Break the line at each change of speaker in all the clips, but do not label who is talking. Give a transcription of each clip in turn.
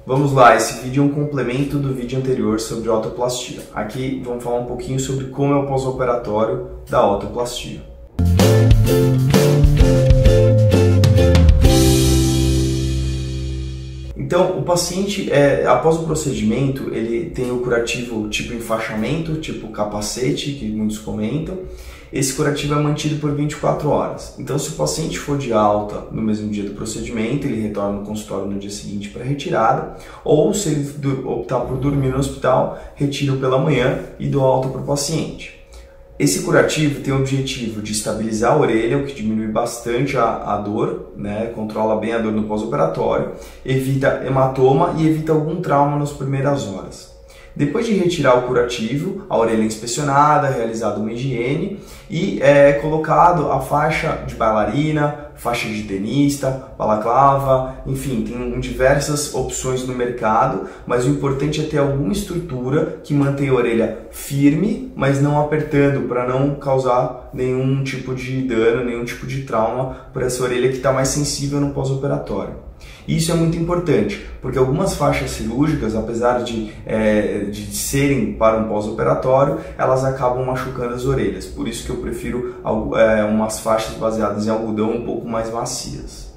Vamos lá, esse vídeo é um complemento do vídeo anterior sobre otoplastia. Aqui vamos falar um pouquinho sobre como é o pós-operatório da otoplastia. Então, o paciente, após o procedimento, ele tem o curativo tipo enfaixamento, tipo capacete, que muitos comentam. Esse curativo é mantido por 24 horas. Então, se o paciente for de alta no mesmo dia do procedimento, ele retorna no consultório no dia seguinte para retirada, ou se ele optar por dormir no hospital, retira pela manhã e dou alta para o paciente. Esse curativo tem o objetivo de estabilizar a orelha, o que diminui bastante a dor, né? Controla bem a dor no pós-operatório, evita hematoma e evita algum trauma nas primeiras horas. Depois de retirar o curativo, a orelha é inspecionada, realizada uma higiene e é colocado a faixa de bailarina, faixa de tenista, balaclava, enfim, tem diversas opções no mercado, mas o importante é ter alguma estrutura que mantenha a orelha firme, mas não apertando, para não causar nenhum tipo de dano, nenhum tipo de trauma por essa orelha que está mais sensível no pós-operatório. Isso é muito importante, porque algumas faixas cirúrgicas, apesar de serem para um pós-operatório, elas acabam machucando as orelhas. Por isso que eu prefiro umas faixas baseadas em algodão um pouco mais macias.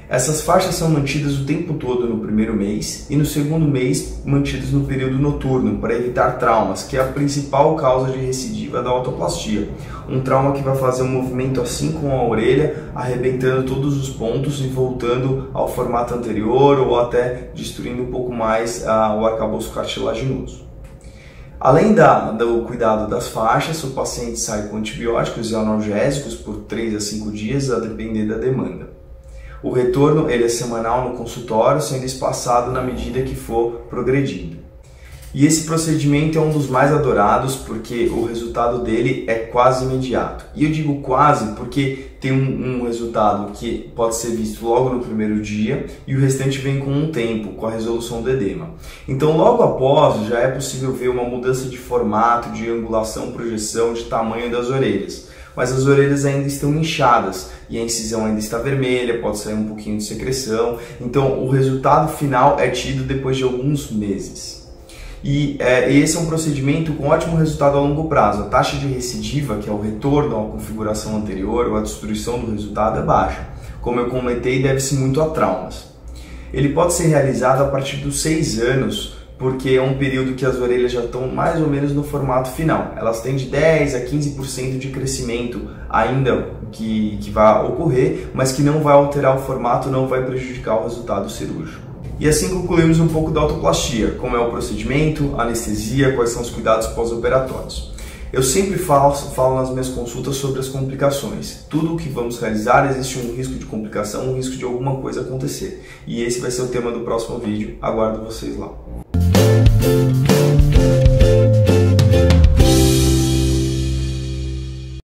Essas faixas são mantidas o tempo todo no primeiro mês e no segundo mês mantidas no período noturno para evitar traumas, que é a principal causa de recidiva da otoplastia. Um trauma que vai fazer um movimento assim com a orelha, arrebentando todos os pontos e voltando ao formato anterior ou até destruindo um pouco mais o arcabouço cartilaginoso. Além do cuidado das faixas, o paciente sai com antibióticos e analgésicos por 3 a 5 dias, a depender da demanda. O retorno ele é semanal no consultório, sendo espaçado na medida que for progredindo. E esse procedimento é um dos mais adorados porque o resultado dele é quase imediato. E eu digo quase porque tem um resultado que pode ser visto logo no primeiro dia e o restante vem com um tempo, com a resolução do edema. Então logo após já é possível ver uma mudança de formato, de angulação, projeção, de tamanho das orelhas. Mas as orelhas ainda estão inchadas e a incisão ainda está vermelha, pode sair um pouquinho de secreção. Então o resultado final é tido depois de alguns meses. E esse é um procedimento com ótimo resultado a longo prazo. A taxa de recidiva, que é o retorno à configuração anterior ou a destruição do resultado, é baixa. Como eu comentei, deve-se muito a traumas. Ele pode ser realizado a partir dos 6 anos, porque é um período que as orelhas já estão mais ou menos no formato final. Elas têm de 10 a 15% de crescimento ainda que vai ocorrer, mas que não vai alterar o formato, não vai prejudicar o resultado cirúrgico. E assim concluímos um pouco da otoplastia, como é o procedimento, anestesia, quais são os cuidados pós-operatórios. Eu sempre falo nas minhas consultas sobre as complicações. Tudo o que vamos realizar existe um risco de complicação, um risco de alguma coisa acontecer. E esse vai ser o tema do próximo vídeo. Aguardo vocês lá.